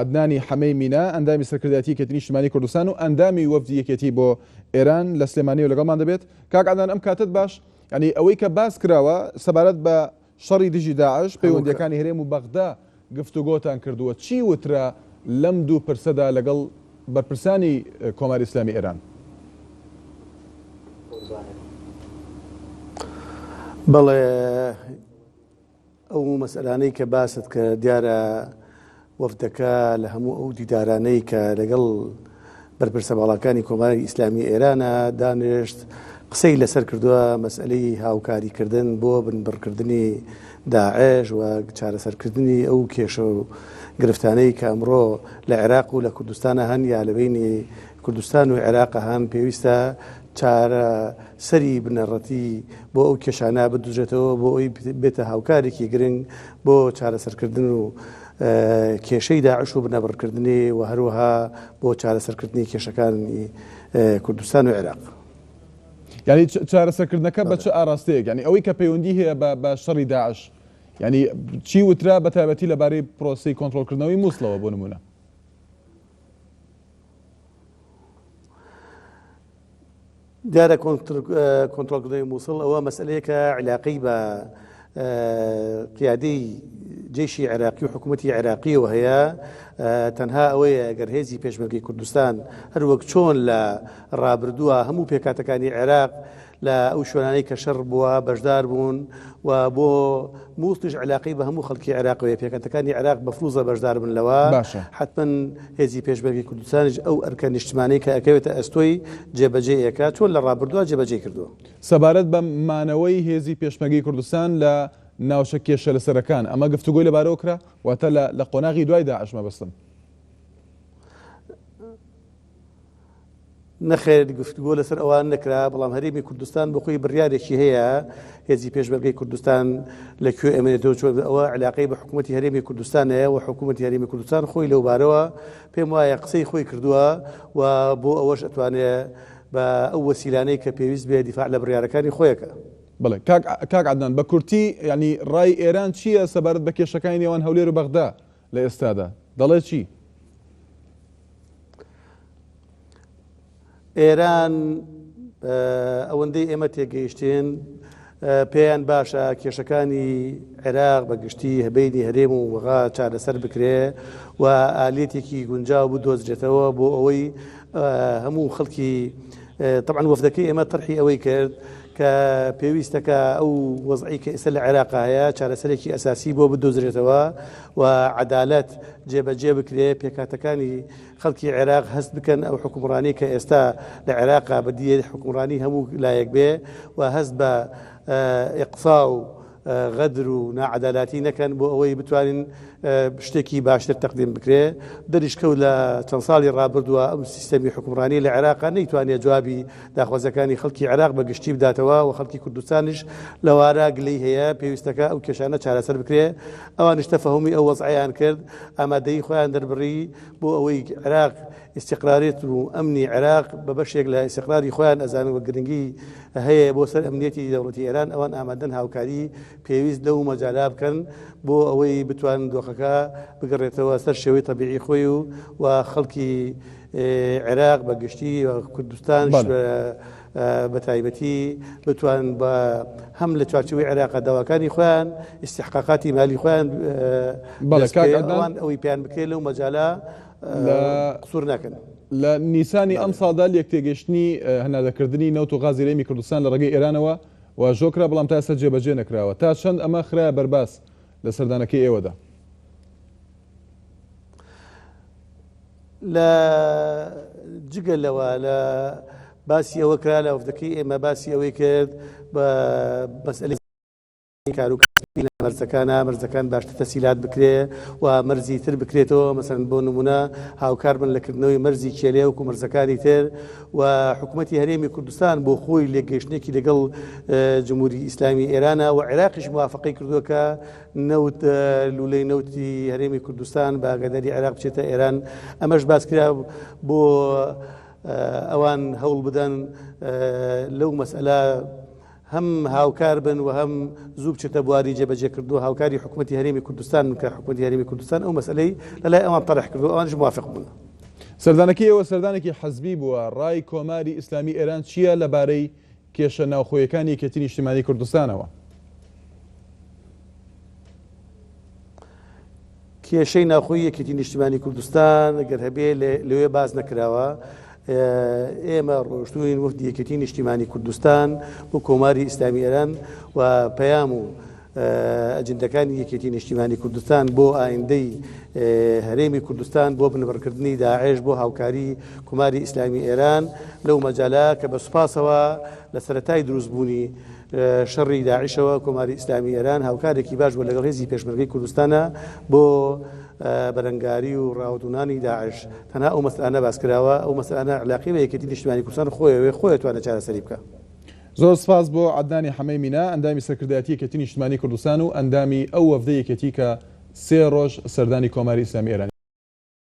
عدنانی حەمەی مینا ئەندامی سەرکردایەتی یەکێتی نیشتیمانی کوردستان و ئەندامی وەفدی یەکێتی بۆ ئێران لە سلێمانی و لەگەڵمان دەبێت. کاک عەدنان ئەم کاتت باش، ینی ئەوەی کە باس کراوە سەبارەت بە شەڕی دژی داعش پەیوەندیەکانی هەرێم و بەغدا گفتوگۆتان کردووە، چی وترا لەم دوو پرسەدا لەگەڵ بەرپرسانی کۆماری ئیسلامی ئێران؟ بەڵێ ئەو مەسئلانەی کە باست کە دیارە وەفدەکە لە هەموو ئەو دیدارانەی کە لەگەڵ بەرپرسە باڵەکانی کۆماری ئیسلامی ئێرانە دانیشت قسەی لەسەر کردووە مەسئلەی هاوکاریکردن بۆ بنبڕکردنی داعش و چارەسەرکردنی ئەو کێشە و گرفتانەی کە ئەمڕۆ لە عێراق و لە کوردستانە هەن یا لە بینی کوردستان و عێراق هەن پێویستە چارە سەری بنەڕەتی بۆ ئەو کێشانە بدوژێتەوە بۆ ئەوی بێتە هاوکارێکی گرنگ بۆ چارەسەرکردن و کێشەی داعش و بنەبڕکردنی و هەروەها بۆ چارەسەرکردنی کێشەکانی کوردستان و عێراق. ینی چارەسەرکردنەکە بە چه ئاراستەیەک، ینی ئەوەی کە پەیوەندی هەیە بە شەڕی داعش، ینی چی وترا بە تایبەتی لەبارەی پرۆسی کۆنتڕۆلکردنەوەی مووسڵەوە بۆ نمونە؟ دیارە کۆنتڕۆلکردنەوەی مووسڵ ئەوە مەسئلەیەکە علاقەی بە قیادەی جێشی عێراقی و حکوومەتی عێراقیەوە هەیە. تەنها ئەوەیە ئەگەر هێزی پێشمەرگەی کوردستان هەروەک چۆن لە ڕابردووە هەموو پێکاتەکانی عێراق لە ئەو شوێنانەی کە شەڕ بووە بەشدار بوون و بۆ مووسڵیش علاقەی بە هەموو خەڵکی عێراقەوەیە پێکاتەکانی عێراق بەفروزە بەشدار بن لەوە. حتمما هێزی پێشمەرگەی کوردستانیش ئەو ئەرکە نیشتیمانەی کە ئەکەوێتە ئەستۆی جێبەجێیەکە چۆن لە ڕابردووە جێبەجێ کردووە. سەبارەت بە مانەوەی هێزی پێشمەرگەی کوردستان لە ناوچە کێشە لەسەرەکان ئەمە گفتوگۆی لەبارەوە کرا، واتە لە قۆناغی دوای داعش مەبەستن؟ نەخێر گفتوگۆ لەسەر ئەوان نەکرا، بەڵام هەرێمی کوردستان بۆ خۆی بڕیارێکی هەیە هێزی پێشمەرگەی کوردستان لەکوێ ئەمێنێتەوە چۆن ئەوە علاقەی بە حکوومەتی هەرێمی کوردستان هەیە و حکوومەتی هەرێمی کوردستان خۆی لەوبارەوە پێم وایە قسەی خۆی کردووە و بۆ ئەوەش ئەتوانێت بە ئەو وەسیلانەی کە پێویست بێ دیفاع لە بڕیارەکانی خۆیەکە. بڵێ کاک عەدنان بە کورتی ینی ڕای ئێران چییە سەبارەت بە کێشەکانی نێوان هەولێر و بەغدا لە ئێستادا؟ دەڵێ چی؟ ئێران ئەوەندەی ئێمە تێگەیشتێن پێیان باشە کێشەکانی عێراق بەگشتی هەبینی هەرێم و وەغا چارەسەر بکرێ و ئالێتێکی گونجاو بدۆزرێتەوە بۆ ئەوەی هەموو خەڵکی طبعا وەفدەکەی ئێمە تەرحی ئەوەی کرد کە پێویستەکە ئەو وەزعی کە ئێستا لە عێراق هەیە چارەسەرێکی ئەساسی بۆ بدۆزرێتەوە و عەدالەت جێبەجێ بکرێ، پێکاتەکانی خەڵکی عێراق هەست بکەن ئەو حکومڕانی کە ئێستا لە عێراقا بەدیە حکومڕانی هەموو لایەک بێ و هەست بە ئیقسا و غەدر و ناعەدالاتی نەکەن بۆ ئەوەی بتوانین شتێکی باشتر تەقدیم بکرێ. دەریشکەوت لە چەند ساڵی ڕابردووە ئەم سیستەمی حکومڕانی لە عێراقا نەیتوانێت جوابی داخوازەکانی خەڵکی عێراق بەگشتی بداتەوە و خەڵکی کوردستانیش لەوارە گلەی هەیە پێویستەکە ئەو کێشانە چارەسەر بکرێ. ئەوانش تەفەهومی ئەو وەزعیان کرد، ئامادەی خۆیان دەربڕی بۆ ئەوەی عێراق استقرارێت و ئەمنی عێراق بە بەشێک لە استقراری خۆیان ئەزانن و گرنگی هەیە بۆ سەر ئەمنیەتی دەوڵەتی ئێران. ئەوان ئامادەن هاوکاری پێویست لەو مەجالا بکەن بۆ ئەوەی بتوانن دۆخەکە بگەڕێتەوە سەر شێوەی تەبیعی خۆی و خەڵکی عێراق بەگشتی و کوردستان بە تایبەتی بتوان بە هەم لە چوارچەوەی عێراقا داواکانی خۆیان استحقاقاتی مالی خۆیان ئەوان ئەوەی پێیان بکرێت لەو مەجالا قسوور ناکەن. لە نیسانی ئەم ساڵدا لێک تێگەشتنی هەنادەکردنی نەوت و غازی هەرێمی کوردستان لە ڕێگەی ئێرانەوە و ژۆکرا، بەڵام تا ئێستا جێبەجێ نەکراوە. تا چەند ئەمە خراە بەرباس لە سەردانەکەی ئێوەدا؟ لە جگەلەوە لە باسی ئەوە کرا لە وەفدەکەی ئێمە باسی ئەوەی کرد بە مەسئلەی کاروکاری لە مەرزەکان باشتر تەسیلات بکرێ و مەرزی تر بکرێتەوە، مەسەن بۆ نمونە هاوکار بن لەکردنەوەی مەرزی کێلێ و مەرزەکانی تر و حکوومەتی هەرێمی کوردستان بۆ خۆی لێگەشتێکی لەگەڵ جمهوری ئیسلامی ئێرانە و عێراقیش موافقەی کردووە کە نەوت لولەی نەوتی هەرێمی کوردستان بە ئاگاداری عێراق بچێتە ئێران. ئەمەش باس کرا بۆ ئەوان هەوڵ بدەن لەو مەسئلە هەم هاوکار بن و هەم زوو بچێتە بواری جێبەجێکردو هاوکاری حکوومەتی هەرێمی کوردستان کە حکوومەتی هەرێمی کوردستان ئەو مەسئلەی لەلای ئەوان طرح کردو ئەوانش موافق بوون. سەردانەکەی ئەوە سەردانێکی حەزبی بووە ڕای کۆماری ئیسلامی ئێران چییە لەبارەی کێشە ناوخۆیەکانی یەکێتی نیشتیمانی کوردستانەوە؟ کێشەی ناوخۆی یەکێتی نیشتیمانی کوردستان ئەگەر هەبێ لەوێ باز نەکراوە ئێمە ڕۆشتوین وفدی یەکێتی نیشتیمانی کوردستان بۆ کۆماری ئیسلامی ئێران و پەیام و ئەجندەکانی یەکێتی نیشتیمانی کوردستان بۆ ئایندەی هەرێمی کوردستان بۆ بنبڕکردنی داعش بۆ هاوکاری کۆماری ئیسلامی ئێران لەو مەجالا کە بە سوپاسەوە لە سەرەتای دروستبوونی شەڕی داعشەوە کۆماری ئیسلامی ئێران هاوکارێکی باش بۆ لەگەڵ هێزی پێشمەرگەی کوردستانە بۆ بەرەنگاری و ڕاوەدونانی داعش تەنها ئەو مەسئلانە باسکراوە ئەو مەسئلانە علاقەی بە یەکێتی نیشتیمانی کوردستان خۆی توانێت چارەسەری بکە. زۆر سپاس بۆ عەدنانی حەمەی مینا ئەندامی سەرکردایەتی یەکێتی نیشتیمانی کوردستان و ئەندامی ئەو وەفدەی یەکێتی کە 3 ڕۆژ سەردانی کۆماری ئیسلامی ئێران